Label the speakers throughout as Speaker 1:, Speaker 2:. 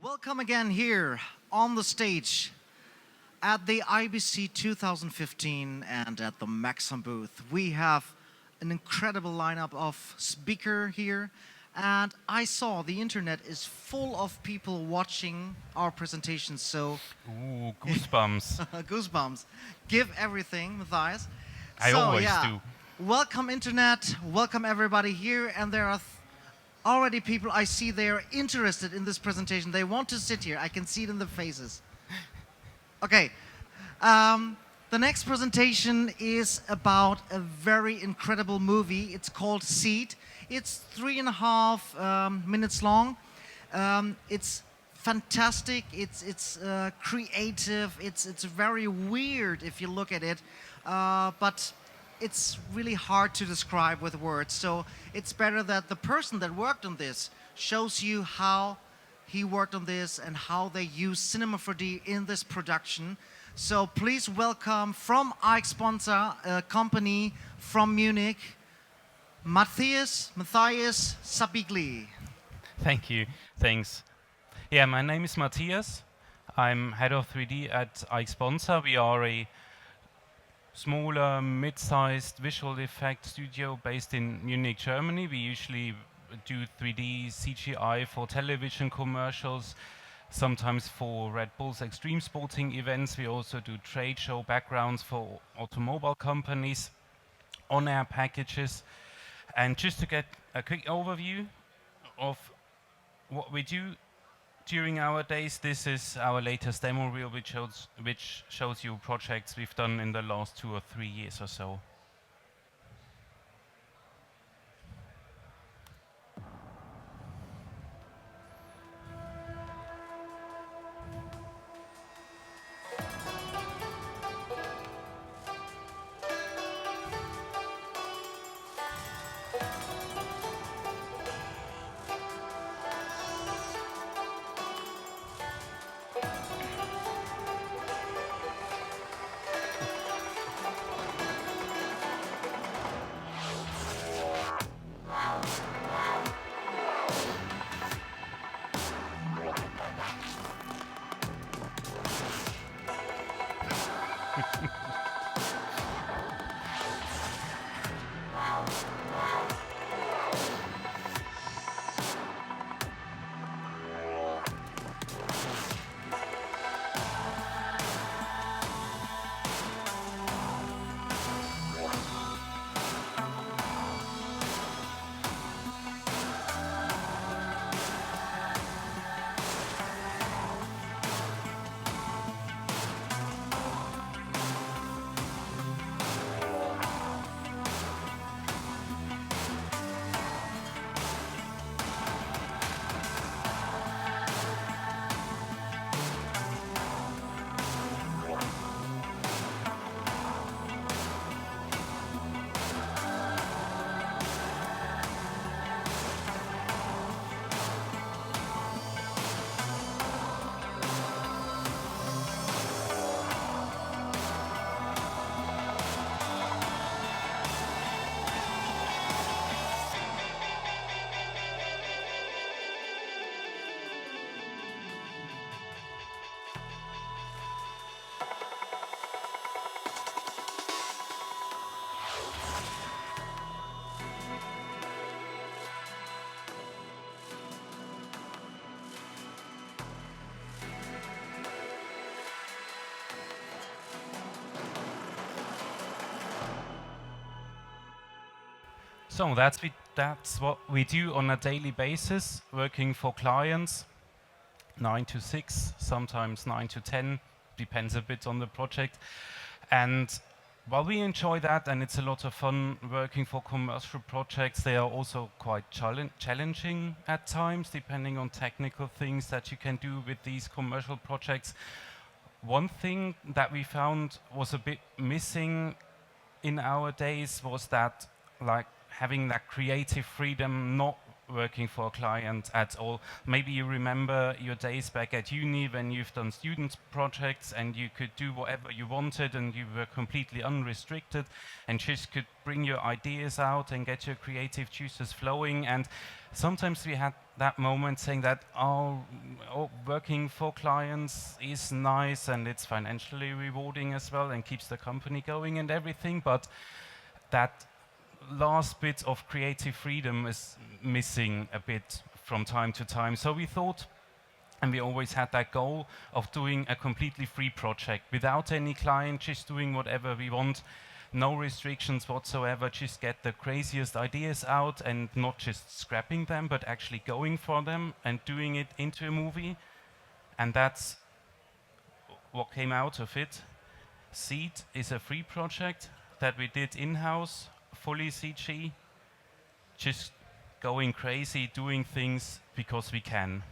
Speaker 1: Welcome again here on the stage at the IBC 2015 and at the Maxon booth. We have an incredible lineup of speaker here, and I saw the internet is full of people watching our presentations, so
Speaker 2: Ooh, goosebumps.
Speaker 1: goosebumps. Give everything, Matthias.
Speaker 2: I always do.
Speaker 1: Welcome internet, welcome everybody here, and there are already people I see they are interested in this presentation. They want to sit here. I can see it in their faces. Okay. The next presentation is about a very incredible movie. It's called Seed. It's 3.5 minutes long. It's fantastic. It's creative. It's very weird if you look at it, but it's really hard to describe with words. So it's better that the person that worked on this shows you how he worked on this and how they use Cinema 4D in this production. So please welcome from Aixsponza, a company from Munich, Matthias Zabiegly.
Speaker 2: Thank you. Thanks. Yeah, my name is Matthias. I'm head of 3D at Aixsponza. We are a smaller, mid-sized visual effect studio based in Munich, Germany. We usually do 3D CGI for television commercials, sometimes for Red Bull's extreme sporting events. We also do trade show backgrounds for automobile companies, on-air packages. And just to get a quick overview of what we do during our days, this is our latest demo reel, which shows you projects we've done in the last 2 or 3 years or so. So that's what we do on a daily basis, working for clients, 9 to 6, sometimes 9 to 10, depends a bit on the project. And while we enjoy that, and it's a lot of fun working for commercial projects, they are also quite challenging at times, depending on technical things that you can do with these commercial projects. One thing that we found was a bit missing in our days was that, like, having that creative freedom, not working for a client at all. Maybe you remember your days back at uni when you've done student projects and you could do whatever you wanted and you were completely unrestricted and just could bring your ideas out and get your creative juices flowing. And sometimes we had that moment saying that, oh, working for clients is nice and it's financially rewarding as well and keeps the company going and everything, but that last bit of creative freedom is missing a bit from time to time. So we thought, and we always had that goal of doing a completely free project without any client, just doing whatever we want, no restrictions whatsoever, just get the craziest ideas out and not just scrapping them, but actually going for them and doing it into a movie. And that's what came out of it. Seed is a free project that we did in-house, fully CG, just going crazy, doing things because we can.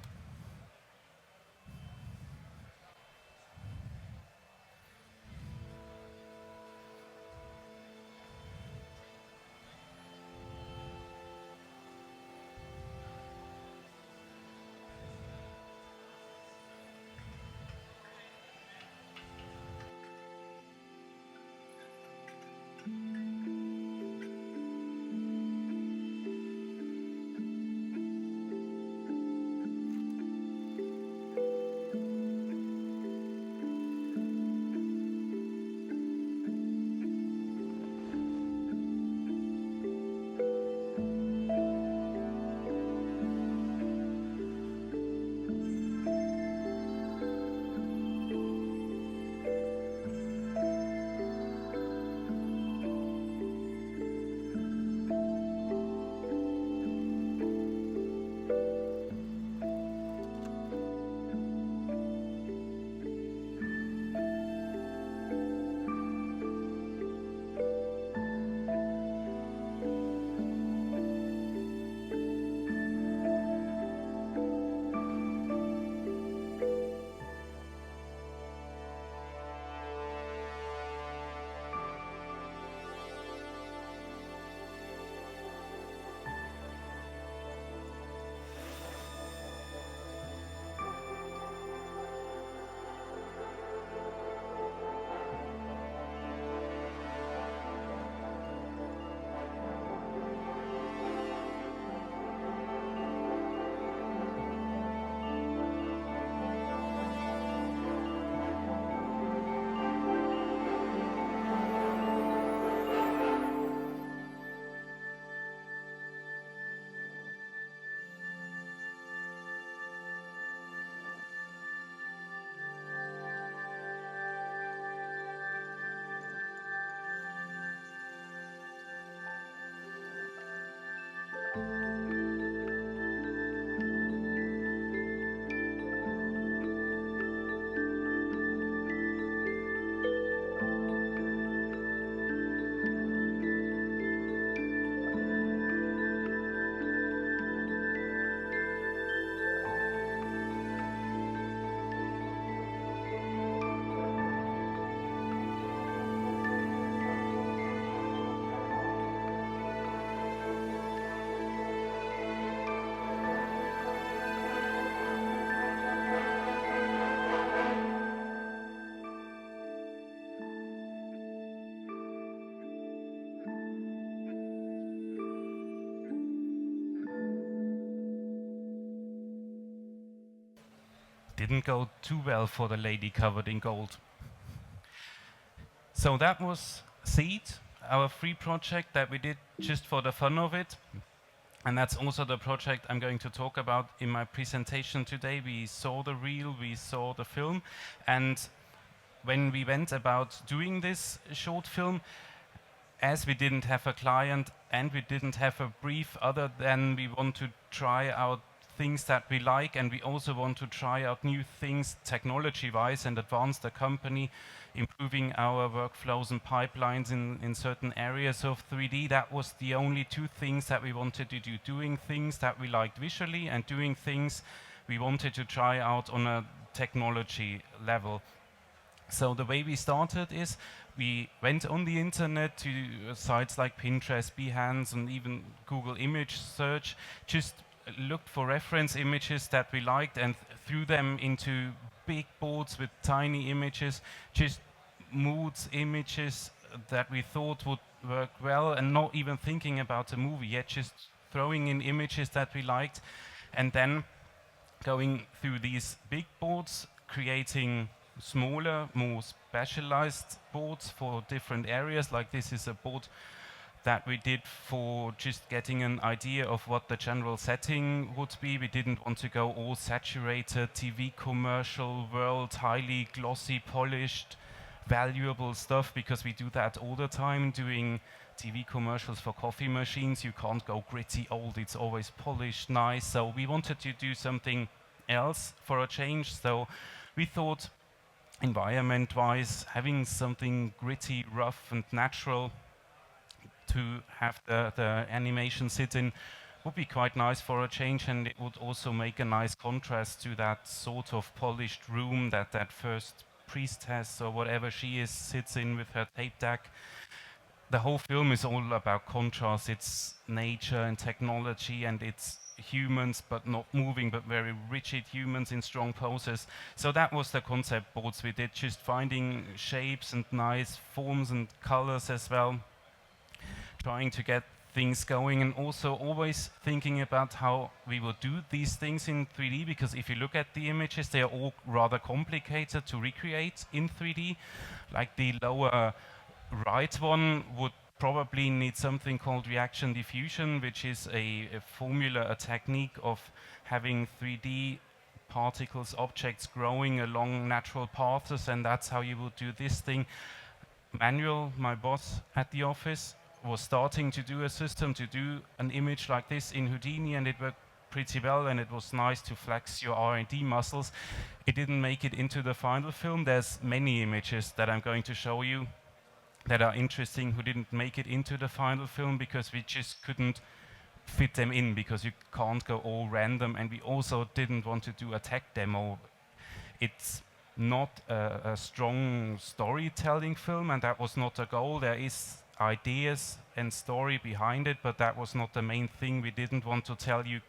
Speaker 2: Didn't go too well for the lady covered in gold. So that was Seed, our free project that we did just for the fun of it. And that's also the project I'm going to talk about in my presentation today. We saw the reel, we saw the film, and when we went about doing this short film, as we didn't have a client and we didn't have a brief other than we want to try out things that we like, and we also want to try out new things technology-wise and advance the company, improving our workflows and pipelines in certain areas of 3D. That was the only two things that we wanted to do, doing things that we liked visually and doing things we wanted to try out on a technology level. So the way we started is we went on the internet to sites like Pinterest, Behance, and even Google image search, just looked for reference images that we liked and threw them into big boards with tiny images, just moods images that we thought would work well, and not even thinking about the movie yet, just throwing in images that we liked, and then going through these big boards, creating smaller, more specialized boards for different areas. Like this is a board that we did for just getting an idea of what the general setting would be. We didn't want to go all saturated TV commercial world, highly glossy, polished, valuable stuff, because we do that all the time doing TV commercials for coffee machines. You can't go gritty old, it's always polished, nice. So we wanted to do something else for a change. So we thought, environment-wise, having something gritty, rough and natural to have the animation sit in would be quite nice for a change, and it would also make a nice contrast to that sort of polished room that that first priestess or whatever she is sits in with her tape deck. The whole film is all about contrast. It's nature and technology, and it's humans but not moving, but very rigid humans in strong poses. So that was the concept boards we did, just finding shapes and nice forms and colors as well, trying to get things going, and also always thinking about how we will do these things in 3D, because if you look at the images, they are all rather complicated to recreate in 3D. Like the lower right one would probably need something called reaction diffusion, which is a formula, a technique of having 3D particles, objects growing along natural paths, and that's how you would do this thing. Manuel, my boss at the office, was starting to do a system to do an image like this in Houdini, and it worked pretty well, and it was nice to flex your R&D muscles. It didn't make it into the final film. There's many images that I'm going to show you that are interesting who didn't make it into the final film, because we just couldn't fit them in, because you can't go all random, and we also didn't want to do a tech demo. It's not a strong storytelling film, and that was not a goal. There is ideas and story behind it, but that was not the main thing. We didn't want to tell you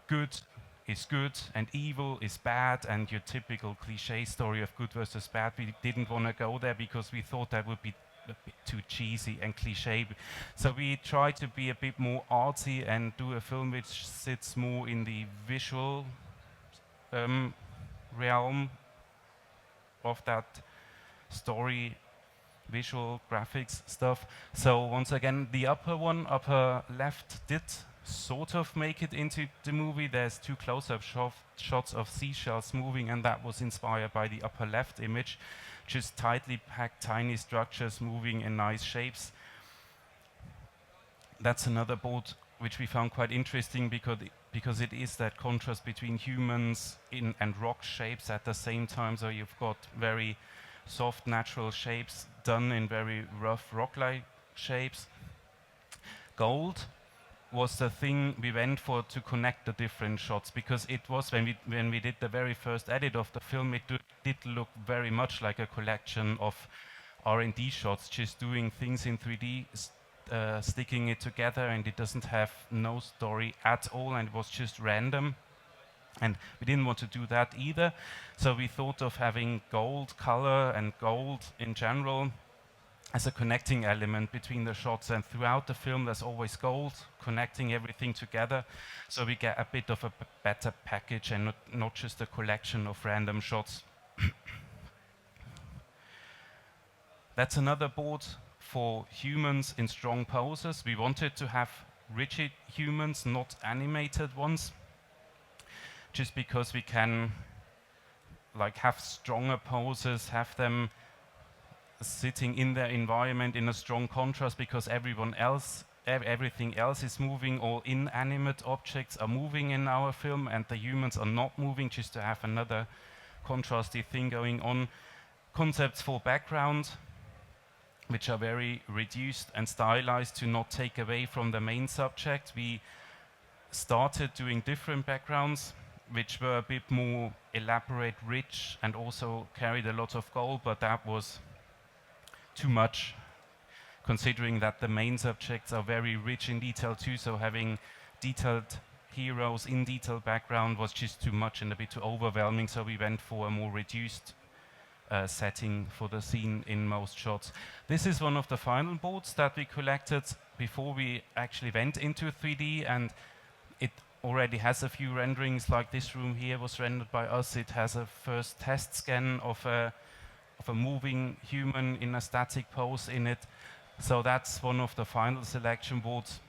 Speaker 2: good is good and evil is bad, and your typical cliche story of good versus bad. We didn't want to go there because we thought that would be a bit too cheesy and cliche. So we tried to be a bit more artsy and do a film which sits more in the visual realm of that story, visual graphics stuff. So once again, the upper left, did sort of make it into the movie. There's two close-up shots of seashells moving, and that was inspired by the upper left image, just tightly packed tiny structures moving in nice shapes. That's another board which we found quite interesting, because it is that contrast between humans and rock shapes at the same time. So you've got very soft natural shapes done in very rough rock-like shapes. Gold was the thing we went for to connect the different shots, because it was, when we did the very first edit of the film, it did look very much like a collection of R&D shots, just doing things in 3D, sticking it together, and it doesn't have no story at all, and it was just random. And we didn't want to do that either, so we thought of having gold color and gold in general as a connecting element between the shots, and throughout the film there's always gold connecting everything together, so we get a bit of a better package and not just a collection of random shots. That's another board for humans in strong poses. We wanted to have rigid humans, not animated ones, just because we can like have stronger poses, have them sitting in their environment in a strong contrast, because everything else is moving. All inanimate objects are moving in our film, and the humans are not moving, just to have another contrasty thing going on. Concepts for background, which are very reduced and stylized to not take away from the main subject. We started doing different backgrounds, which were a bit more elaborate, rich, and also carried a lot of gold, but that was too much, considering that the main subjects are very rich in detail too, so having detailed heroes in detailed background was just too much and a bit too overwhelming, so we went for a more reduced setting for the scene in most shots. This is one of the final boards that we collected before we actually went into 3D, and it already has a few renderings, like this room here was rendered by us. It has a first test scan of a moving human in a static pose in it. So that's one of the final selection boards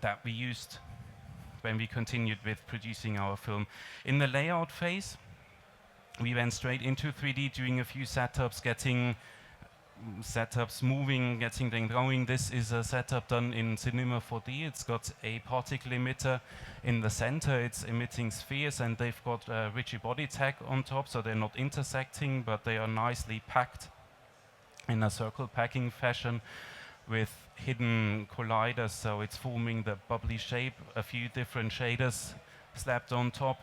Speaker 2: that we used when we continued with producing our film. In the layout phase, we went straight into 3D, doing a few setups, getting setups moving, getting them going. This is a setup done in Cinema 4D. It's got a particle emitter in the center. It's emitting spheres, and they've got a rigid body tag on top, so they're not intersecting, but they are nicely packed in a circle packing fashion with hidden colliders, so it's forming the bubbly shape, a few different shaders slapped on top.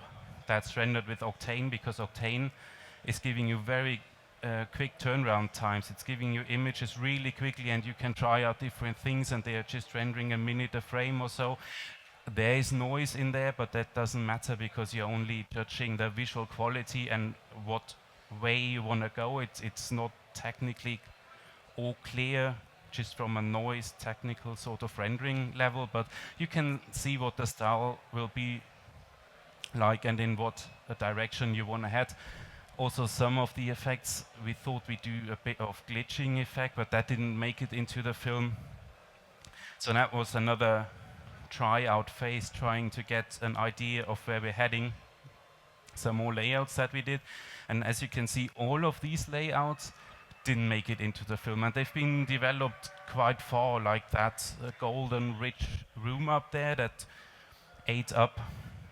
Speaker 2: That's rendered with Octane, because Octane is giving you very quick turnaround times. It's giving you images really quickly, and you can try out different things, and they are just rendering a minute a frame or so. There is noise in there, but that doesn't matter, because you're only judging the visual quality and what way you want to go. It's not technically all clear just from a noise technical sort of rendering level, but you can see what the style will be like and in what direction you want to head. Also, some of the effects, we thought we'd do a bit of glitching effect, but that didn't make it into the film. So that was another tryout phase, trying to get an idea of where we're heading. Some more layouts that we did, and as you can see, all of these layouts didn't make it into the film, and they've been developed quite far, like that golden rich room up there that ate up,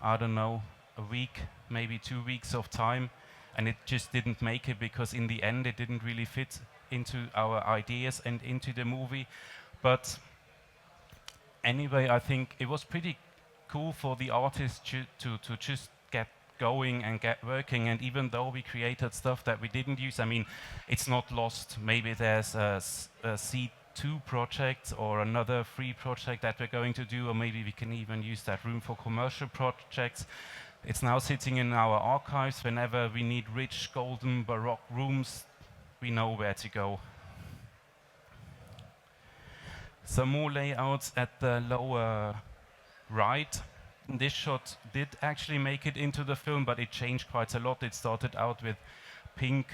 Speaker 2: I don't know, a week, maybe 2 weeks of time, and it just didn't make it, because in the end it didn't really fit into our ideas and into the movie. But anyway, I think it was pretty cool for the artists to just get going and get working, and even though we created stuff that we didn't use, I mean, it's not lost. Maybe there's a C2 project or another free project that we're going to do, or maybe we can even use that room for commercial projects. It's now sitting in our archives. Whenever we need rich, golden, baroque rooms, we know where to go. Some more layouts at the lower right. This shot did actually make it into the film, but it changed quite a lot. It started out with pink,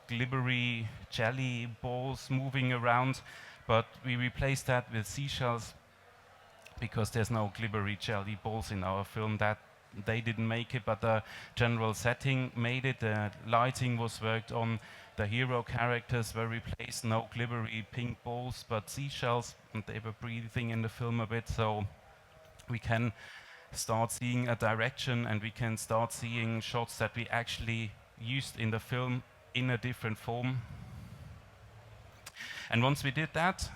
Speaker 2: glibbery jelly balls moving around, but we replaced that with seashells, because there's no glibbery jelly balls in our film. That they didn't make it, but the general setting made it. The lighting was worked on. The hero characters were replaced. No glibbery pink balls, but seashells, and they were breathing in the film a bit, so we can start seeing a direction, and we can start seeing shots that we actually used in the film in a different form. And once we did that,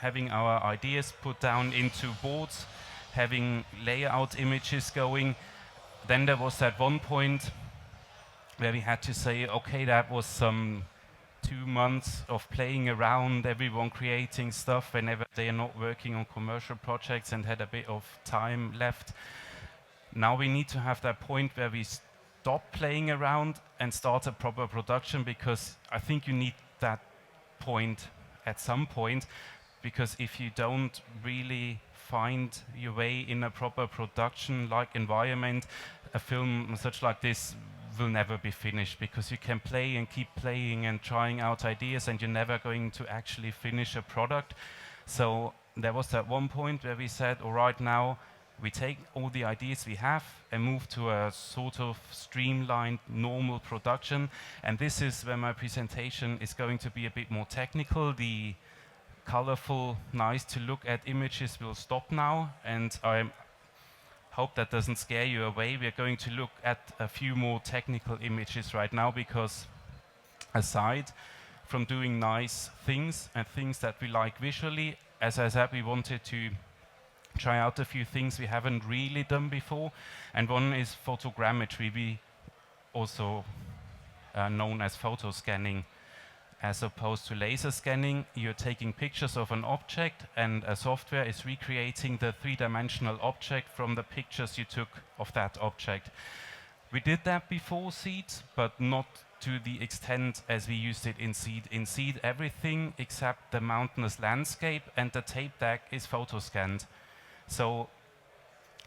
Speaker 2: having our ideas put down into boards, having layout images going, then there was that one point where we had to say, okay, that was some 2 months of playing around, everyone creating stuff whenever they are not working on commercial projects and had a bit of time left. Now we need to have that point where we stop playing around and start a proper production, because I think you need that point at some point, because if you don't really find your way in a proper production-like environment, a film such like this will never be finished, because you can play and keep playing and trying out ideas, and you're never going to actually finish a product. So there was that one point where we said, all right, now we take all the ideas we have and move to a sort of streamlined, normal production. And this is where my presentation is going to be a bit more technical. The colorful, nice to look at images will stop now, and I hope that doesn't scare you away. We're going to look at a few more technical images right now, because aside from doing nice things and things that we like visually, as I said, we wanted to try out a few things we haven't really done before, and one is photogrammetry, also known as photo scanning. As opposed to laser scanning, you're taking pictures of an object and a software is recreating the three-dimensional object from the pictures you took of that object. We did that before Seed, but not to the extent as we used it in Seed. In Seed, everything except the mountainous landscape and the tape deck is photo-scanned. So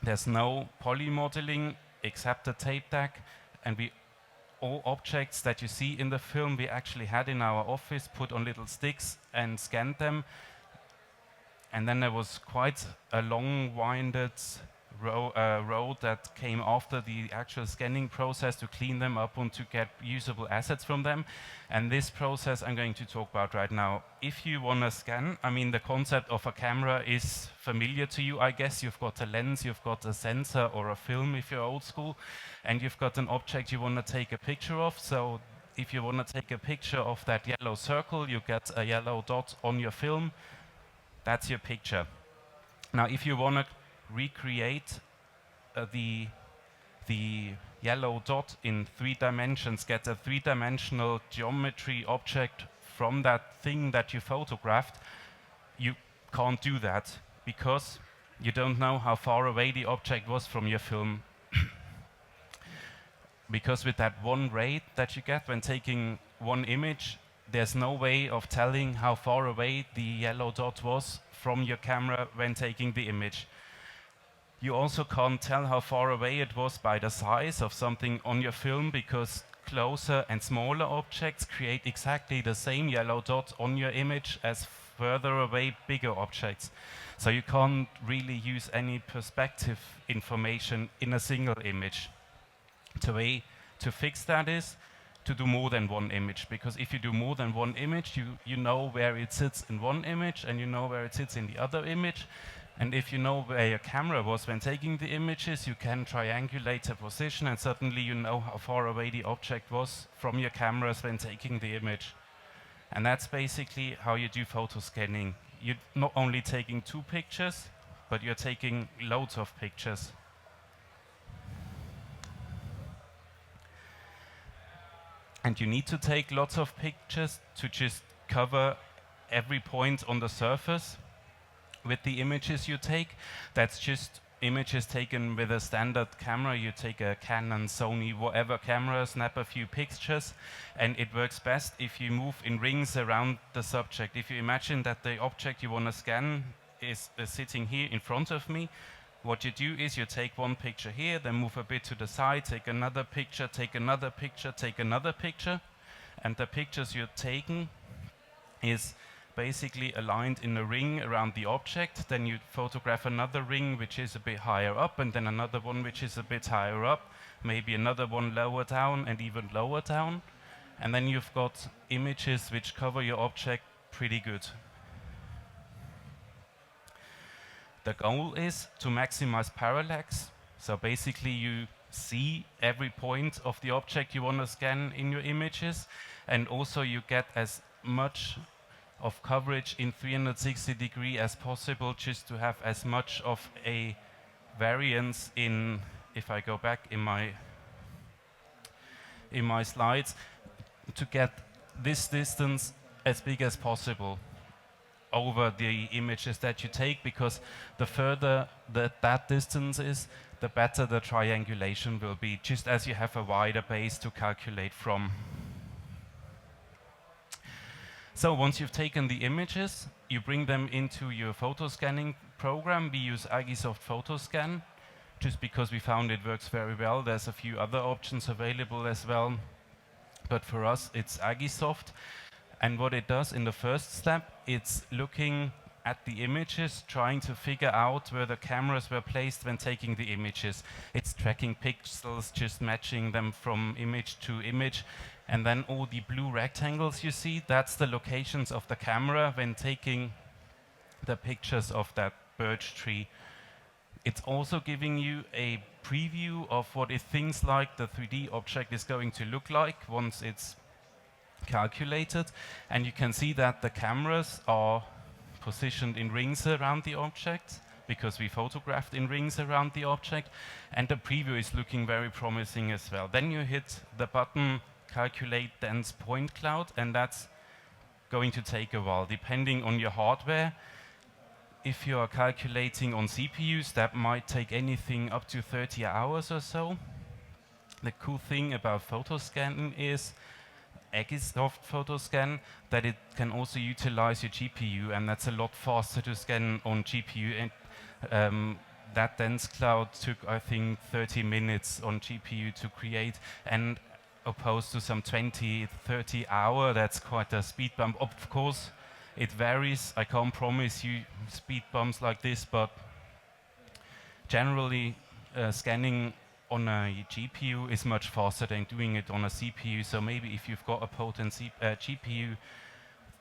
Speaker 2: there's no poly-modeling except the tape deck, and all objects that you see in the film we actually had in our office, put on little sticks and scanned them. And then there was quite a long-winded road that came after the actual scanning process to clean them up and to get usable assets from them. And this process I'm going to talk about right now. If you want to scan, I mean, the concept of a camera is familiar to you, I guess. You've got a lens, you've got a sensor or a film if you're old school, and you've got an object you want to take a picture of. So if you want to take a picture of that yellow circle, you get a yellow dot on your film. That's your picture. Now, if you want to recreate the yellow dot in 3 dimensions, get a 3-dimensional geometry object from that thing that you photographed, you can't do that because you don't know how far away the object was from your film. Because with that one rate that you get when taking one image, there's no way of telling how far away the yellow dot was from your camera when taking the image. You also can't tell how far away it was by the size of something on your film, because closer and smaller objects create exactly the same yellow dot on your image as further away bigger objects. So you can't really use any perspective information in a single image. The way to fix that is to do more than one image, because if you do more than one image, you know where it sits in one image and you know where it sits in the other image. And if you know where your camera was when taking the images, you can triangulate the position, and suddenly you know how far away the object was from your cameras when taking the image. And that's basically how you do photo scanning. You're not only taking 2 pictures, but you're taking loads of pictures. And you need to take lots of pictures to just cover every point on the surface with the images you take. That's just images taken with a standard camera. You take a Canon, Sony, whatever camera, snap a few pictures, and it works best if you move in rings around the subject. If you imagine that the object you want to scan is sitting here in front of me, what you do is you take one picture here, then move a bit to the side, take another picture, take another picture, take another picture, and the pictures you're taking is basically aligned in a ring around the object. Then you photograph another ring which is a bit higher up, and then another one which is a bit higher up, maybe another one lower down and even lower down. And then you've got images which cover your object pretty good. The goal is to maximize parallax. So basically you see every point of the object you want to scan in your images, and also you get as much of coverage in 360 degree as possible, just to have as much of a variance in, if I go back in my slides, to get this distance as big as possible over the images that you take, because the further that distance is, the better the triangulation will be, just as you have a wider base to calculate from. So once you've taken the images, you bring them into your photo scanning program. We use Agisoft PhotoScan, just because we found it works very well. There's a few other options available as well, but for us it's Agisoft. And what it does in the first step, it's looking at the images, trying to figure out where the cameras were placed when taking the images. It's tracking pixels, just matching them from image to image. And then all the blue rectangles you see, that's the locations of the camera when taking the pictures of that birch tree. It's also giving you a preview of what it thinks like the 3D object is going to look like once it's calculated. And you can see that the cameras are positioned in rings around the object, because we photographed in rings around the object, and the preview is looking very promising as well. Then you hit the button Calculate Dense Point Cloud, and that's going to take a while, depending on your hardware. If you are calculating on CPUs, that might take anything up to 30 hours or so. The cool thing about photoscanning is Aixsponza photoscan, that it can also utilize your GPU, and that's a lot faster to scan on GPU. And that dense cloud took, I think, 30 minutes on GPU to create, and opposed to some 20, 30 hour, that's quite a speed bump. Of course, it varies. I can't promise you speed bumps like this, but generally scanning on a GPU is much faster than doing it on a CPU. So maybe if you've got a potent GPU,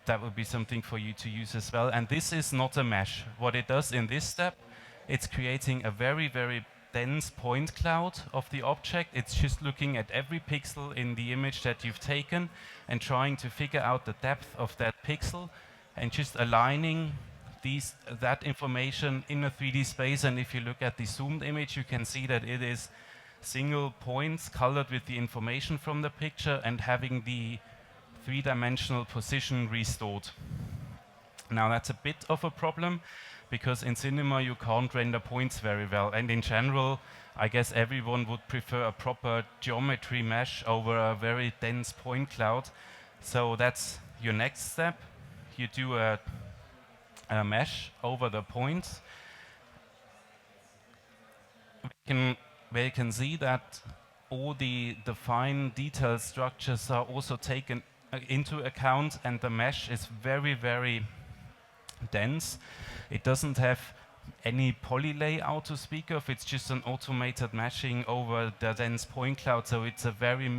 Speaker 2: that would be something for you to use as well. And this is not a mesh. What it does in this step, it's creating a very, very dense point cloud of the object. It's just looking at every pixel in the image that you've taken and trying to figure out the depth of that pixel and just aligning that information in a 3D space. And if you look at the zoomed image, you can see that it is single points colored with the information from the picture and having the three-dimensional position restored. Now that's a bit of a problem because in cinema you can't render points very well, and in general I guess everyone would prefer a proper geometry mesh over a very dense point cloud. So that's your next step. You do a mesh over the points. Where you can see that all the fine detailed structures are also taken into account, and the mesh is very, very dense. It doesn't have any poly layout to speak of. It's just an automated meshing over the dense point cloud. So it's a very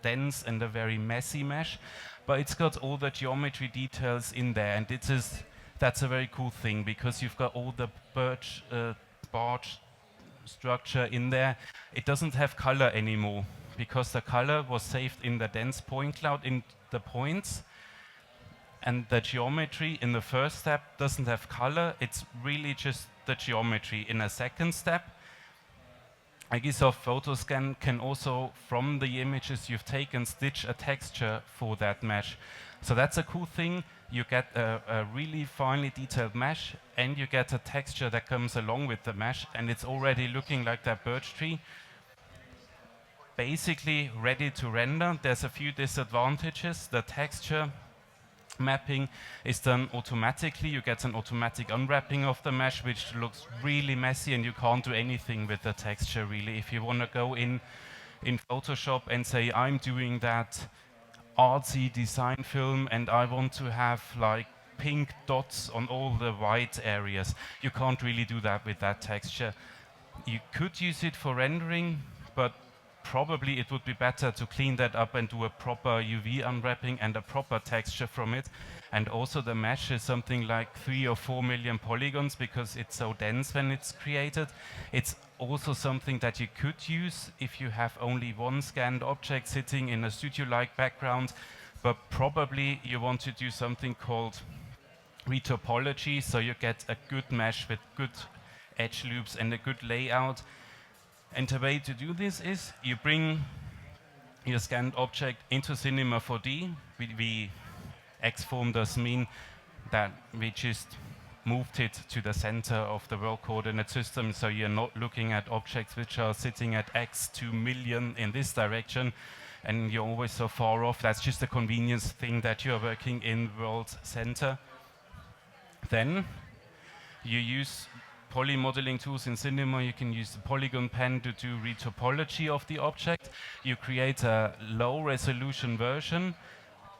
Speaker 2: dense and a very messy mesh, but it's got all the geometry details in there, and that's a very cool thing because you've got all the barge structure in there. It doesn't have color anymore because the color was saved in the dense point cloud in the points, and the geometry in the first step doesn't have color. It's really just the geometry. In a second step, Aixsponza photoscan can also, from the images you've taken, stitch a texture for that mesh. So that's a cool thing. You get a really finely detailed mesh, and you get a texture that comes along with the mesh, and it's already looking like that birch tree. Basically ready to render. There's a few disadvantages. The texture mapping is done automatically. You get an automatic unwrapping of the mesh, which looks really messy, and you can't do anything with the texture really. If you want to go in Photoshop and say, I'm doing that artsy design film and I want to have like pink dots on all the white areas, you can't really do that with that texture. You could use it for rendering, but probably it would be better to clean that up and do a proper UV unwrapping and a proper texture from it. And also the mesh is something like 3 or 4 million polygons because it's so dense when it's created. It's also something that you could use if you have only one scanned object sitting in a studio-like background, but probably you want to do something called retopology, so you get a good mesh with good edge loops and a good layout. And the way to do this is you bring your scanned object into Cinema 4D. Xform does mean that we just moved it to the center of the world coordinate system, so you're not looking at objects which are sitting at x 2 million in this direction, and you're always so far off. That's just a convenience thing that you're working in world center. Then you use poly modeling tools in Cinema. You can use the polygon pen to do retopology of the object. You create a low resolution version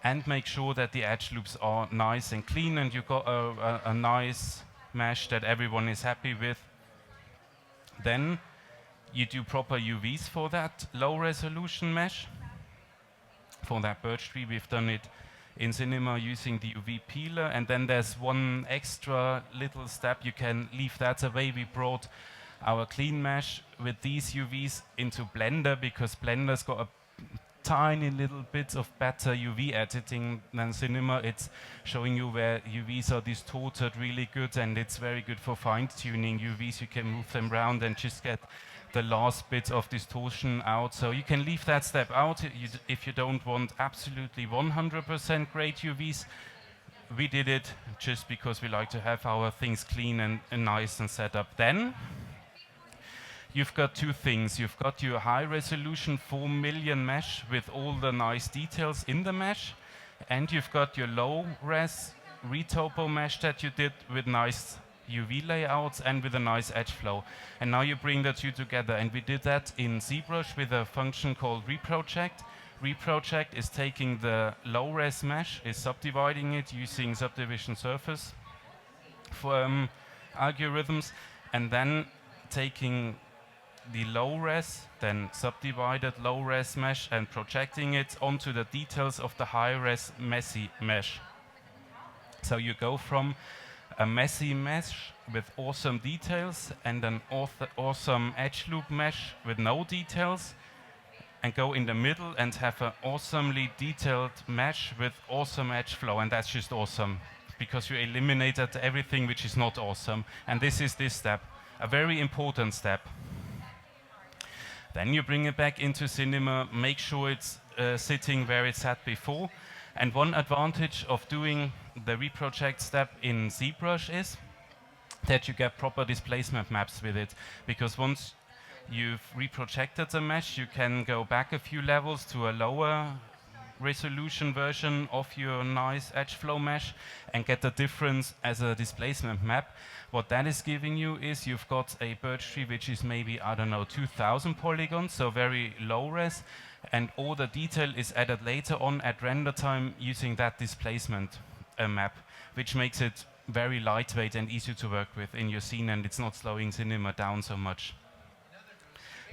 Speaker 2: and make sure that the edge loops are nice and clean, and you've got a nice mesh that everyone is happy with. Then you do proper UVs for that low resolution mesh. For that birch tree, we've done it in Cinema using the UV peeler, and then there's one extra little step. You can leave that away. We brought our clean mesh with these UVs into Blender because Blender's got a tiny little bits of better UV editing than Cinema. It's showing you where UVs are distorted really good, and it's very good for fine-tuning UVs. You can move them around and just get the last bit of distortion out. So you can leave that step out if you don't want absolutely 100% great UVs. we did it just because we like to have our things clean and nice and set up. Then you've got two things. You've got your high resolution 4 million mesh with all the nice details in the mesh, and you've got your low res retopo mesh that you did with nice UV layouts and with a nice edge flow. And now you bring the two together, and we did that in ZBrush with a function called reproject. Reproject is taking the low res mesh, is subdividing it using subdivision surface for algorithms, and then taking the low res, then subdivided low res mesh, and projecting it onto the details of the high res messy mesh. So you go from a messy mesh with awesome details and an awesome edge loop mesh with no details, and go in the middle and have an awesomely detailed mesh with awesome edge flow, and that's just awesome because you eliminated everything which is not awesome. And this is this step, a very important step. Then you bring it back into Cinema, make sure it's sitting where it's at before. And one advantage of doing the reproject step in ZBrush is that you get proper displacement maps with it, because once you've reprojected the mesh, you can go back a few levels to a lower resolution version of your nice edge flow mesh and get the difference as a displacement map. What that is giving you is you've got a birch tree which is maybe, I don't know, 2000 polygons, so very low res, and all the detail is added later on at render time using that displacement map, which makes it very lightweight and easy to work with in your scene, and it's not slowing Cinema down so much.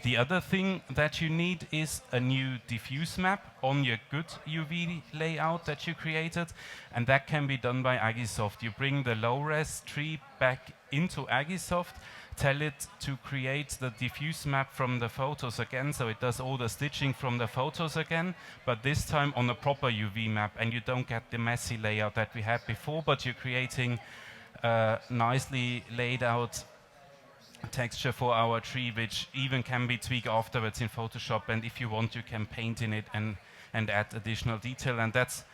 Speaker 2: The other thing that you need is a new diffuse map on your good UV layout that you created, and that can be done by Aixsponza. You bring the low-res tree back into Aixsponza, tell it to create the diffuse map from the photos again, so it does all the stitching from the photos again, but this time on a proper UV map, and you don't get the messy layout that we had before, but you're creating a nicely laid out texture for our tree, which even can be tweaked afterwards in Photoshop, and if you want you can paint in it and add additional detail, and that's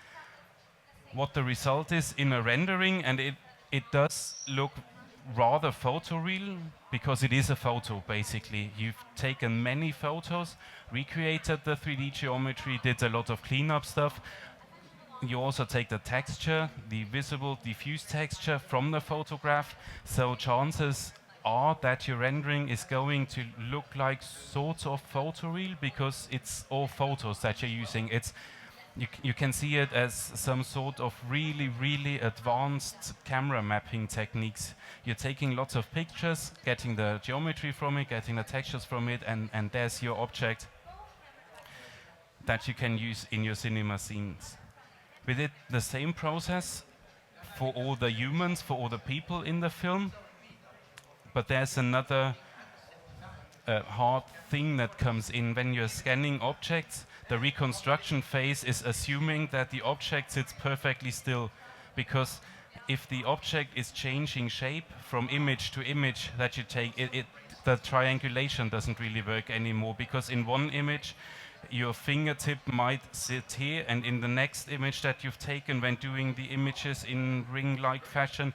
Speaker 2: what the result is in a rendering. And it does look rather photoreal because it is a photo basically. You've taken many photos, recreated the 3D geometry, did a lot of cleanup stuff. You also take the texture, the visible diffuse texture from the photograph, so chances are that your rendering is going to look like sort of photoreal because it's all photos that you're using. You can see it as some sort of really advanced camera mapping techniques. You're taking lots of pictures, getting the geometry from it, getting the textures from it, and there's your object that you can use in your cinema scenes. We did the same process for all the humans, for all the people in the film. But there's another hard thing that comes in when you're scanning objects. The reconstruction phase is assuming that the object sits perfectly still, because if the object is changing shape from image to image that you take, the triangulation doesn't really work anymore, because in one image your fingertip might sit here, and in the next image that you've taken when doing the images in ring-like fashion,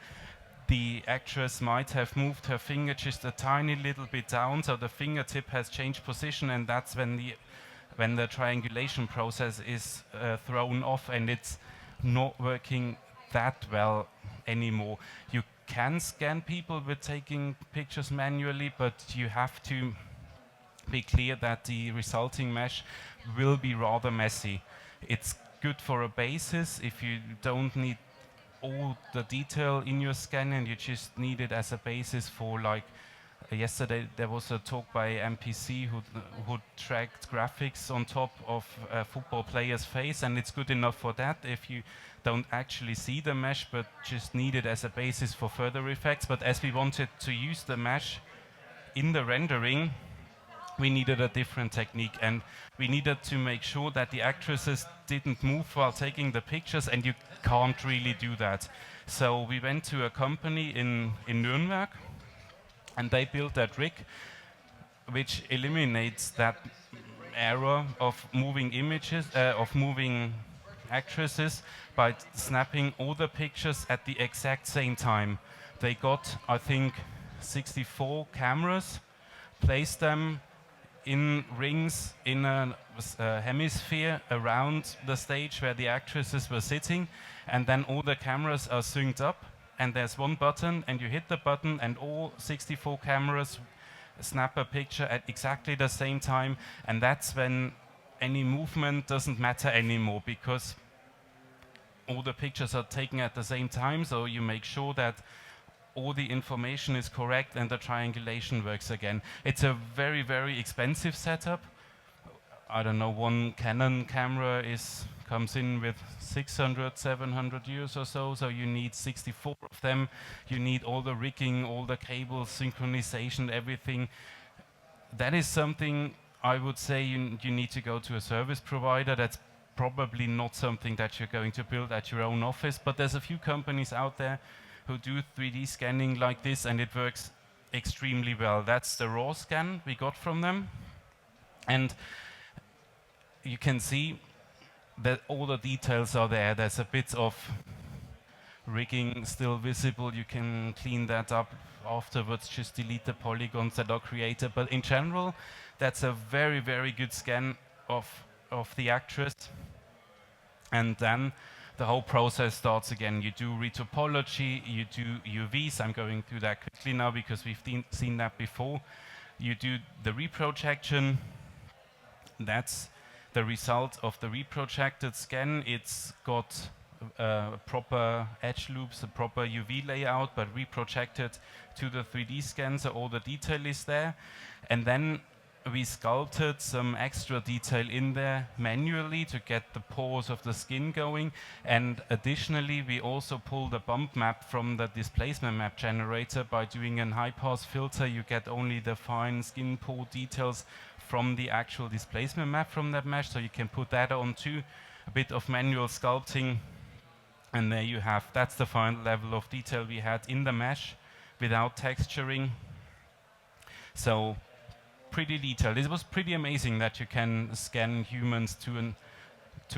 Speaker 2: the actress might have moved her finger just a tiny little bit down, so the fingertip has changed position, and that's when the triangulation process is thrown off, and it's not working that well anymore. You can scan people with taking pictures manually, but you have to be clear that the resulting mesh will be rather messy. It's good for a basis if you don't need all the detail in your scan and you just need it as a basis for, like, yesterday there was a talk by MPC who tracked graphics on top of a football player's face, and it's good enough for that if you don't actually see the mesh but just need it as a basis for further effects. But as we wanted to use the mesh in the rendering, we needed a different technique, and we needed to make sure that the actresses didn't move while taking the pictures, and you can't really do that. So we went to a company in Nuremberg, and they built that rig which eliminates that error of moving images, of moving actresses by snapping all the pictures at the exact same time. They got, I think, 64 cameras, placed them in rings in a hemisphere around the stage where the actresses were sitting, and then all the cameras are synced up, and there's one button, and you hit the button, and all 64 cameras snap a picture at exactly the same time, and that's when any movement doesn't matter anymore, because all the pictures are taken at the same time, so you make sure that all the information is correct and the triangulation works again. It's a very, very expensive setup. I don't know, one Canon camera comes in with 600, 700 euros or so, so you need 64 of them. You need all the rigging, all the cables, synchronization, everything. That is something I would say you need to go to a service provider. That's probably not something that you're going to build at your own office, but there's a few companies out there who do 3D scanning like this, and it works extremely well. That's the raw scan we got from them. And you can see that all the details are there. There's a bit of rigging still visible. You can clean that up afterwards, just delete the polygons that are created. But in general, that's a very, very good scan of the actress. And then the whole process starts again. You do retopology, you do UVs. I'm going through that quickly now because we've seen that before. You do the reprojection. That's the result of the reprojected scan. It's got proper edge loops, a proper UV layout, but reprojected to the 3D scan, so all the detail is there. And then we sculpted some extra detail in there manually to get the pores of the skin going. And additionally, we also pulled a bump map from the displacement map generator. By doing an high-pass filter, you get only the fine skin pore details from the actual displacement map from that mesh, so you can put that on too. A bit of manual sculpting, and there you have, that's the final level of detail we had in the mesh without texturing. So pretty detailed. It was pretty amazing that you can scan humans to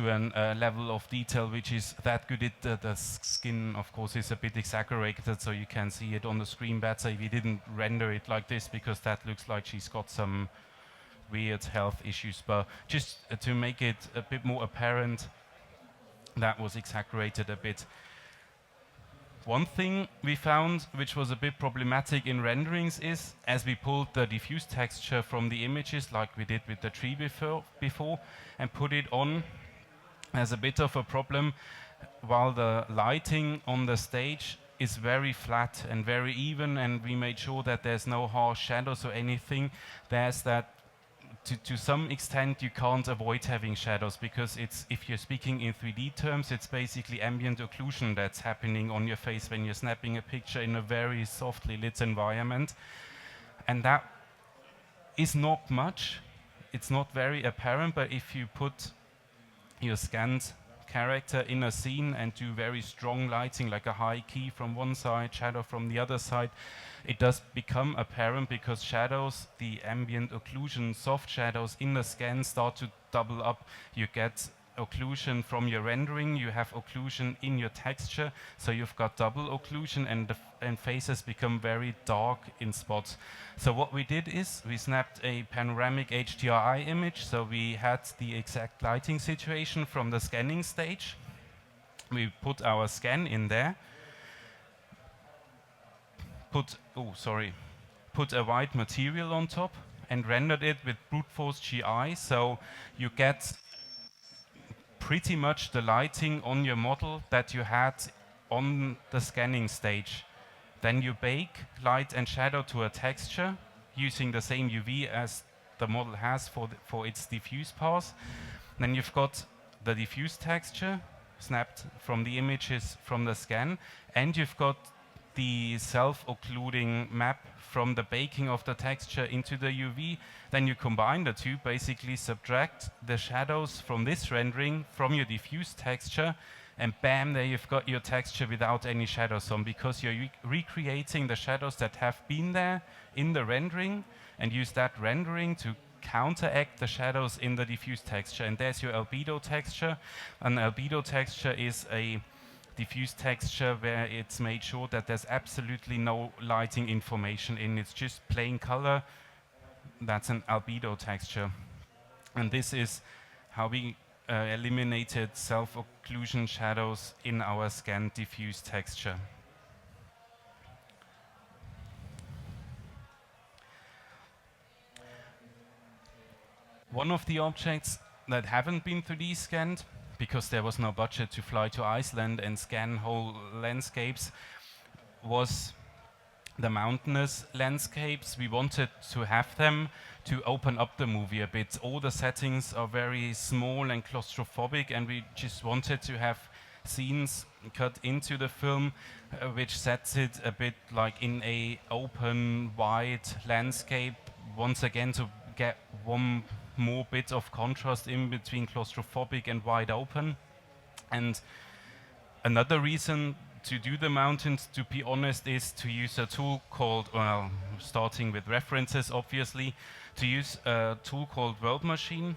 Speaker 2: a level of detail which is that good. The skin, of course, is a bit exaggerated, so you can see it on the screen better. We didn't render it like this because that looks like she's got some weird health issues, but just to make it a bit more apparent, that was exaggerated a bit. One thing we found which was a bit problematic in renderings is, as we pulled the diffuse texture from the images like we did with the tree before and put it on, as a bit of a problem, while the lighting on the stage is very flat and very even, and we made sure that there's no harsh shadows or anything, there's that to some extent you can't avoid having shadows, because it's, if you're speaking in 3D terms, it's basically ambient occlusion that's happening on your face when you're snapping a picture in a very softly lit environment. And that is not much. It's not very apparent, but if you put your scanned character in a scene and do very strong lighting, like a high key from one side, shadow from the other side, it does become apparent, because shadows, the ambient occlusion, soft shadows in the scan start to double up. You get occlusion from your rendering, you have occlusion in your texture, so you've got double occlusion, and faces become very dark in spots. So what we did is we snapped a panoramic HDRI image, so we had the exact lighting situation from the scanning stage. We put our scan in there, put a white material on top and rendered it with brute force GI, so you get pretty much the lighting on your model that you had on the scanning stage. Then you bake light and shadow to a texture using the same UV as the model has for its diffuse pass. Then you've got the diffuse texture snapped from the images from the scan, and you've got the self-occluding map from the baking of the texture into the UV. Then you combine the two, basically subtract the shadows from this rendering from your diffuse texture, and bam, there you've got your texture without any shadows on, because you're recreating the shadows that have been there in the rendering, and use that rendering to counteract the shadows in the diffuse texture. And there's your albedo texture. An albedo texture is a diffuse texture where it's made sure that there's absolutely no lighting information in. It's just plain color. That's an albedo texture. And this is how we eliminated self-occlusion shadows in our scanned diffuse texture. One of the objects that haven't been 3D scanned, because there was no budget to fly to Iceland and scan whole landscapes, was the mountainous landscapes. We wanted to have them to open up the movie a bit. All the settings are very small and claustrophobic, and we just wanted to have scenes cut into the film which sets it a bit like in a open, wide landscape, once again to get one more bit of contrast in between claustrophobic and wide open. And another reason to do the mountains, to be honest, is to use a tool called, well, starting with references, obviously, to use a tool called World Machine.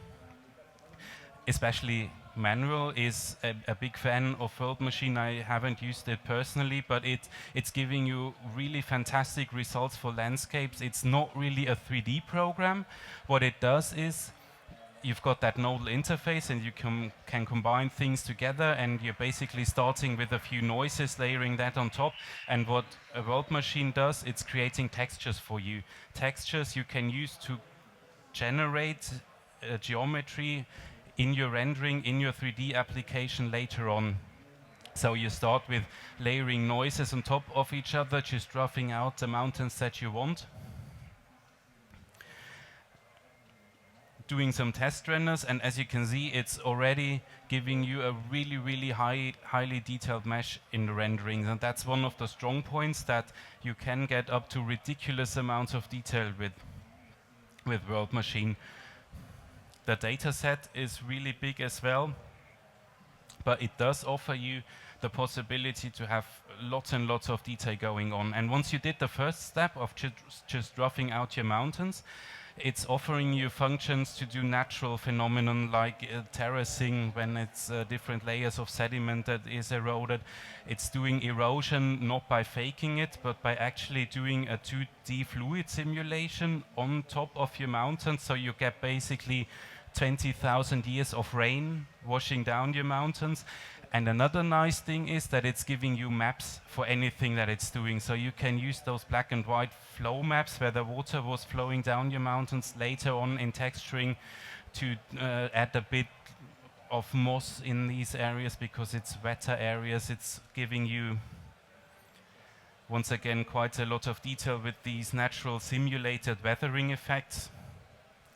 Speaker 2: Especially Manuel is a big fan of World Machine. I haven't used it personally, but it's giving you really fantastic results for landscapes. It's not really a 3D program. What it does is you've got that nodal interface, and you can combine things together, and you're basically starting with a few noises, layering that on top. And what a World Machine does, it's creating textures for you. Textures you can use to generate geometry in your rendering, in your 3D application later on. So you start with layering noises on top of each other, just roughing out the mountains that you want. Doing some test renders, and as you can see, it's already giving you a really, really highly detailed mesh in the renderings. And that's one of the strong points, that you can get up to ridiculous amounts of detail with World Machine. The data set is really big as well, but it does offer you the possibility to have lots and lots of detail going on. And once you did the first step of just roughing out your mountains, it's offering you functions to do natural phenomenon like terracing, when it's different layers of sediment that is eroded. It's doing erosion not by faking it, but by actually doing a 2D fluid simulation on top of your mountain. So you get basically 20,000 years of rain washing down your mountains. And another nice thing is that it's giving you maps for anything that it's doing. So you can use those black and white flow maps where the water was flowing down your mountains later on in texturing to add a bit of moss in these areas because it's wetter areas. It's giving you, once again, quite a lot of detail with these natural simulated weathering effects.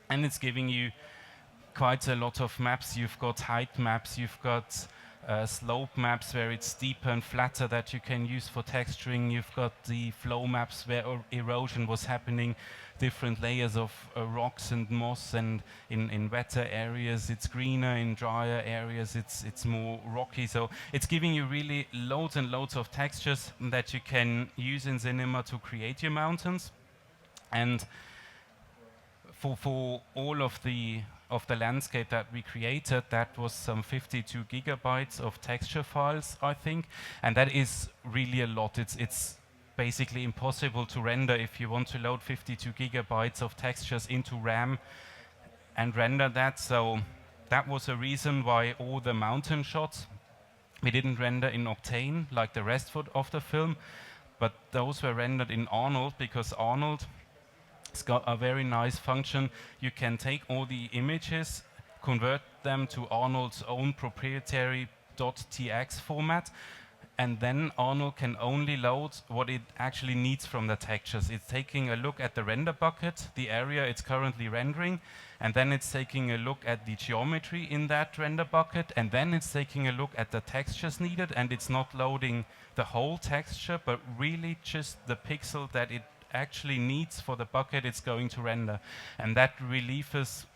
Speaker 2: And it's giving you quite a lot of maps. You've got height maps, you've got slope maps where it's steeper and flatter that you can use for texturing. You've got the flow maps where erosion was happening, different layers of rocks and moss, and in wetter areas it's greener, in drier areas it's more rocky. So it's giving you really loads and loads of textures that you can use in cinema to create your mountains. And for all of the landscape that we created, that was some 52 gigabytes of texture files, I think, and that is really a lot. It's basically impossible to render if you want to load 52 gigabytes of textures into RAM and render that. So that was a reason why all the mountain shots we didn't render in Octane like the rest of the film, but those were rendered in Arnold, because Arnold, it's got a very nice function. You can take all the images, convert them to Arnold's own proprietary .tx format, and then Arnold can only load what it actually needs from the textures. It's taking a look at the render bucket, the area it's currently rendering, and then it's taking a look at the geometry in that render bucket, and then it's taking a look at the textures needed, and it's not loading the whole texture, but really just the pixel that it actually needs for the bucket it's going to render. And that relieves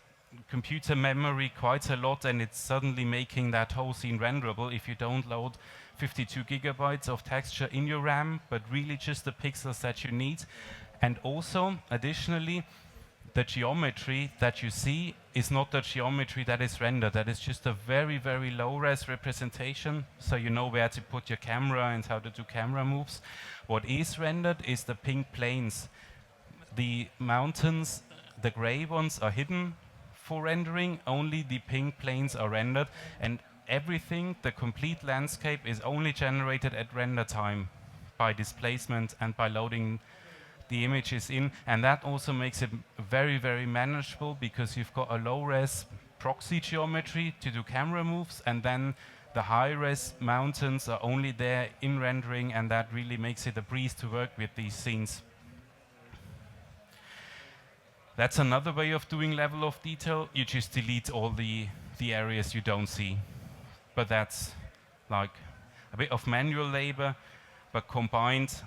Speaker 2: computer memory quite a lot, and it's suddenly making that whole scene renderable if you don't load 52 gigabytes of texture in your RAM, but really just the pixels that you need. And also, additionally, the geometry that you see is not the geometry that is rendered. That is just a very, very low-res representation, so you know where to put your camera and how to do camera moves. What is rendered is the pink planes. The mountains, the gray ones, are hidden for rendering. Only the pink planes are rendered, and everything, the complete landscape, is only generated at render time by displacement and by loading the images in, and that also makes it very, very manageable, because you've got a low-res proxy geometry to do camera moves, and then the high-res mountains are only there in rendering, and that really makes it a breeze to work with these scenes. That's another way of doing level of detail. You just delete all the areas you don't see. But that's like a bit of manual labor, but combined,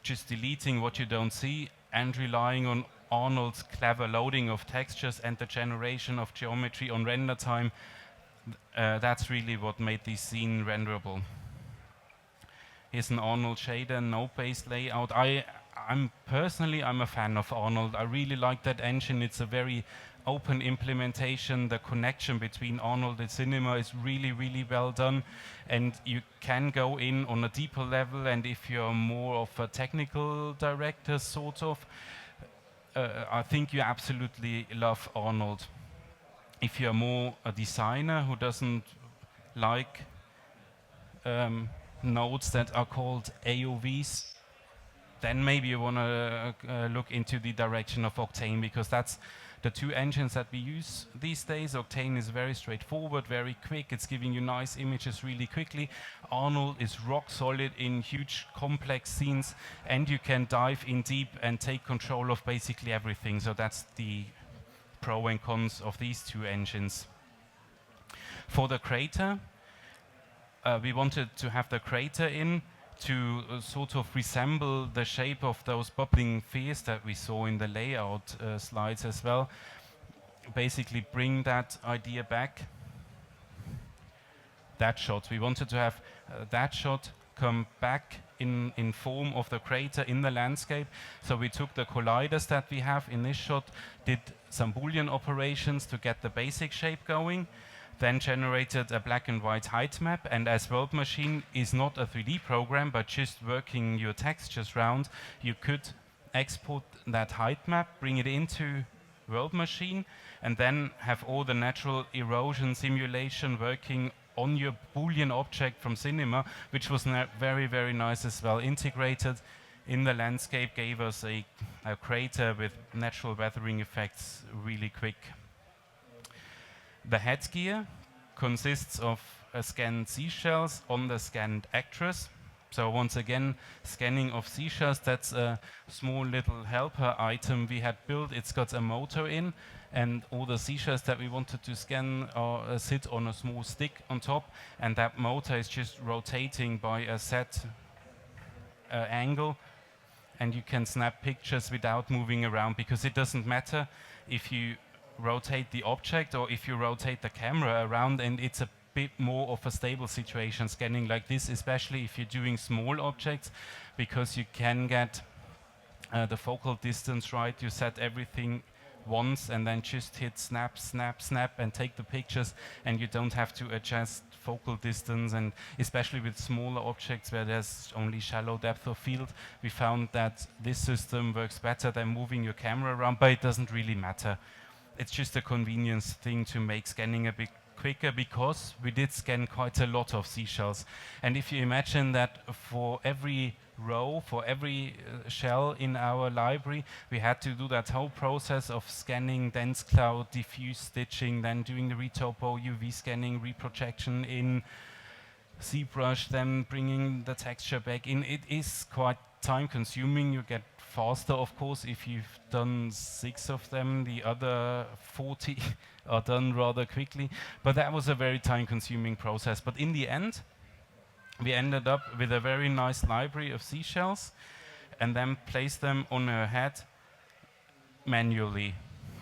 Speaker 2: just deleting what you don't see and relying on Arnold's clever loading of textures and the generation of geometry on render time, that's really what made this scene renderable. Here's an Arnold shader, node-based layout. I'm a fan of Arnold. I really like that engine. It's a very open implementation. The connection between Arnold and Cinema is really, really well done, and you can go in on a deeper level, and if you're more of a technical director, sort of, I think you absolutely love Arnold. If you're more a designer who doesn't like nodes that are called AOVs, then maybe you want to look into the direction of Octane, because that's the two engines that we use these days. Octane is very straightforward, very quick. It's giving you nice images really quickly. Arnold is rock solid in huge, complex scenes, and you can dive in deep and take control of basically everything. So that's the pro and cons of these two engines. For the crater, we wanted to have the crater in to sort of resemble the shape of those bubbling spheres that we saw in the layout slides as well. Basically bring that idea back. That shot, we wanted to have that shot come back in form of the crater in the landscape. So we took the colliders that we have in this shot, did some Boolean operations to get the basic shape going, then generated a black and white height map, and as World Machine is not a 3D program but just working your textures round, you could export that height map, bring it into World Machine, and then have all the natural erosion simulation working on your Boolean object from Cinema, which was very, very nice as well. Integrated in the landscape, gave us a crater with natural weathering effects really quick. The headgear consists of scanned seashells on the scanned actress. So once again, scanning of seashells, that's a small little helper item we had built. It's got a motor in, and all the seashells that we wanted to scan sit on a small stick on top, and that motor is just rotating by a set angle, and you can snap pictures without moving around, because it doesn't matter if you rotate the object or if you rotate the camera around, and it's a bit more of a stable situation scanning like this, especially if you're doing small objects, because you can get the focal distance right. You set everything once and then just hit snap, snap, snap and take the pictures, and you don't have to adjust focal distance. And especially with smaller objects where there's only shallow depth of field, we found that this system works better than moving your camera around, but it doesn't really matter. It's just a convenience thing to make scanning a bit quicker, because we did scan quite a lot of seashells. And if you imagine that for every row, for every shell in our library, we had to do that whole process of scanning dense cloud, diffuse stitching, then doing the retopo, UV scanning, reprojection in ZBrush, then bringing the texture back in. It is quite time consuming. You get faster, of course, if you've done 6 of them. The other 40 are done rather quickly. But that was a very time-consuming process. But in the end, we ended up with a very nice library of seashells, and then placed them on her head manually.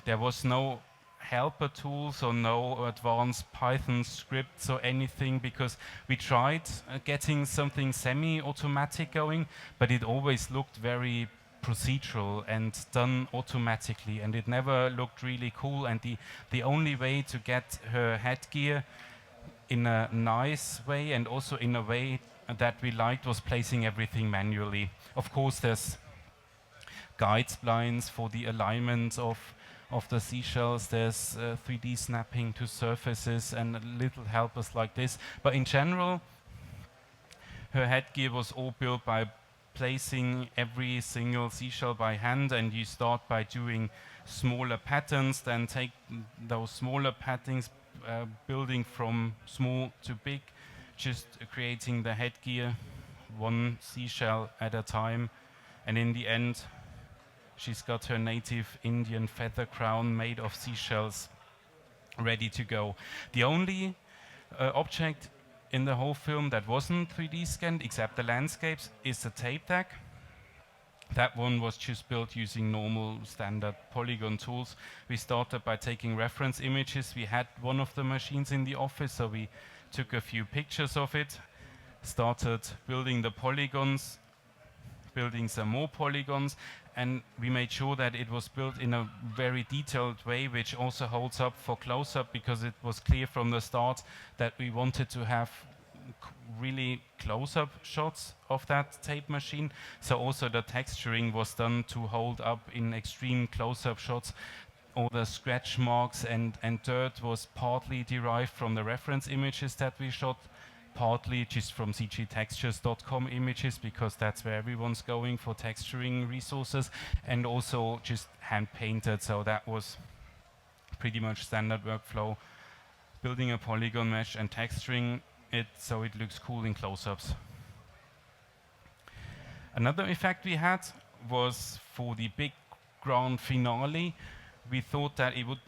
Speaker 2: There was no helper tools or no advanced Python scripts or anything, because we tried getting something semi-automatic going, but it always looked very procedural and done automatically, and it never looked really cool. And the only way to get her headgear in a nice way and also in a way that we liked was placing everything manually. Of course, there's guide splines for the alignment of the seashells. There's 3D snapping to surfaces and little helpers like this. But in general, her headgear was all built by placing every single seashell by hand, and you start by doing smaller patterns, then take those smaller patterns, building from small to big, just creating the headgear one seashell at a time. And in the end, she's got her native Indian feather crown made of seashells ready to go. The only object in the whole film that wasn't 3D scanned, except the landscapes, is the tape deck. That one was just built using normal standard polygon tools. We started by taking reference images. We had one of the machines in the office, so we took a few pictures of it, started building the polygons, building some more polygons, and we made sure that it was built in a very detailed way, which also holds up for close-up, because it was clear from the start that we wanted to have really close-up shots of that tape machine. So also the texturing was done to hold up in extreme close-up shots. All the scratch marks and dirt was partly derived from the reference images that we shot, partly just from cgtextures.com images, because that's where everyone's going for texturing resources, and also just hand painted. So that was pretty much standard workflow, building a polygon mesh and texturing it so it looks cool in close-ups. Another effect we had was for the big grand finale. We thought that it would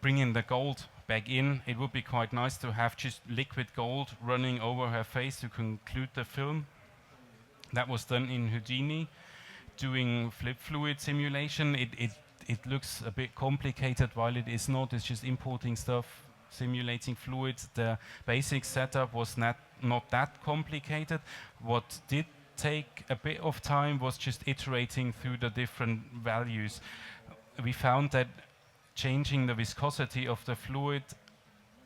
Speaker 2: bring in the gold back in. It would be quite nice to have just liquid gold running over her face to conclude the film. That was done in Houdini, doing flip fluid simulation. It looks a bit complicated while it is not. It's just importing stuff, simulating fluids. The basic setup was not that complicated. What did take a bit of time was just iterating through the different values. We found that changing the viscosity of the fluid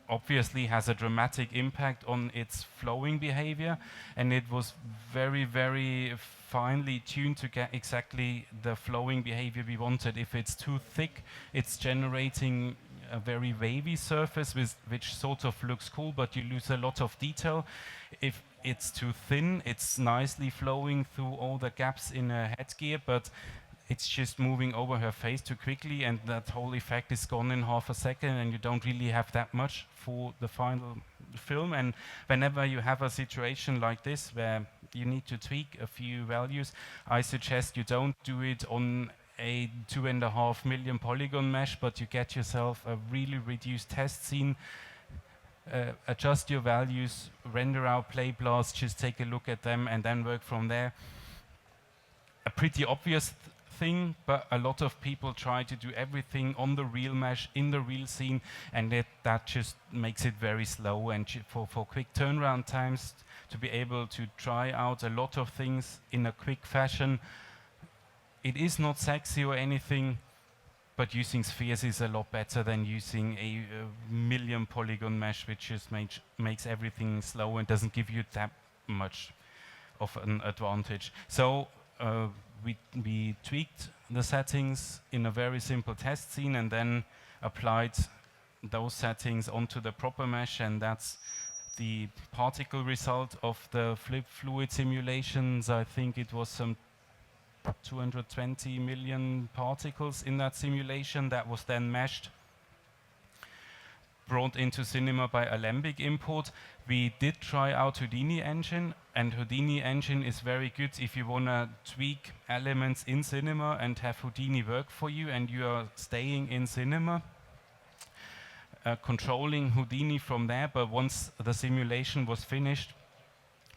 Speaker 2: obviously has a dramatic impact on its flowing behavior, and it was very, very finely tuned to get exactly the flowing behavior we wanted. If it's too thick, it's generating a very wavy surface which sort of looks cool, but you lose a lot of detail. If it's too thin, it's nicely flowing through all the gaps in her headgear, but it's just moving over her face too quickly, and that whole effect is gone in half a second, and you don't really have that much for the final film. And whenever you have a situation like this where you need to tweak a few values, I suggest you don't do it on a 2.5 million polygon mesh, but you get yourself a really reduced test scene, adjust your values, render out play blasts, just take a look at them and then work from there. A pretty obvious thing, but a lot of people try to do everything on the real mesh in the real scene, and that just makes it very slow. And for quick turnaround times, to be able to try out a lot of things in a quick fashion, it is not sexy or anything, but using spheres is a lot better than using a million polygon mesh, which just makes everything slow and doesn't give you that much of an advantage. So we tweaked the settings in a very simple test scene and then applied those settings onto the proper mesh, and that's the particle result of the flip fluid simulations. I think it was some 220 million particles in that simulation that was then meshed, brought into Cinema by Alembic import. We did try out Houdini engine, and Houdini engine is very good if you want to tweak elements in Cinema and have Houdini work for you and you are staying in Cinema, controlling Houdini from there. But once the simulation was finished,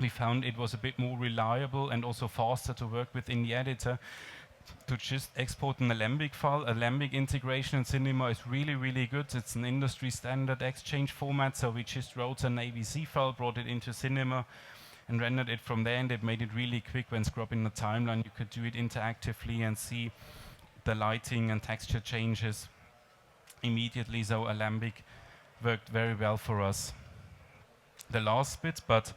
Speaker 2: we found it was a bit more reliable and also faster to work with in the editor to just export an Alembic file. Alembic integration in Cinema is really, really good. It's an industry standard exchange format, so we just wrote an ABC file, brought it into Cinema, and rendered it from there, and it made it really quick when scrubbing the timeline. You could do it interactively and see the lighting and texture changes immediately, so Alembic worked very well for us. The last bit, but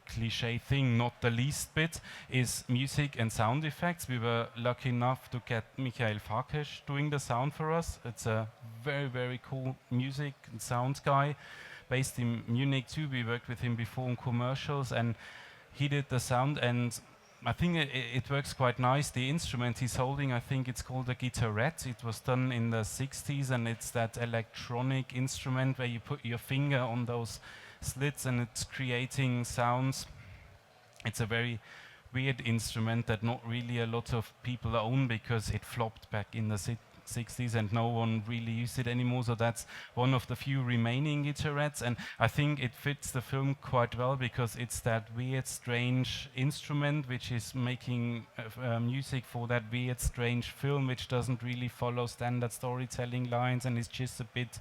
Speaker 2: cliche thing, not the least bit, is music and sound effects. We were lucky enough to get Michael Farkas doing the sound for us. It's a very, very cool music and sound guy based in Munich too. We worked with him before on commercials, and he did the sound, and I think it works quite nice. The instrument he's holding, I think it's called a guitarette. It was done in the 60s, and it's that electronic instrument where you put your finger on those slits and it's creating sounds. It's a very weird instrument that not really a lot of people own because it flopped back in the 60s and no one really used it anymore, so that's one of the few remaining guitarettes, and I think it fits the film quite well because it's that weird, strange instrument which is making music for that weird, strange film which doesn't really follow standard storytelling lines and is just a bit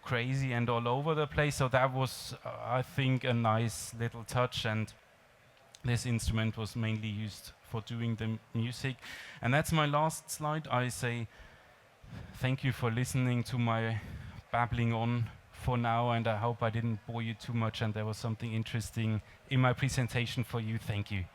Speaker 2: crazy and all over the place. So that was, I think, a nice little touch, and this instrument was mainly used for doing the music. And that's my last slide. I say thank you for listening to my babbling on for now, and I hope I didn't bore you too much and there was something interesting in my presentation for you. Thank you.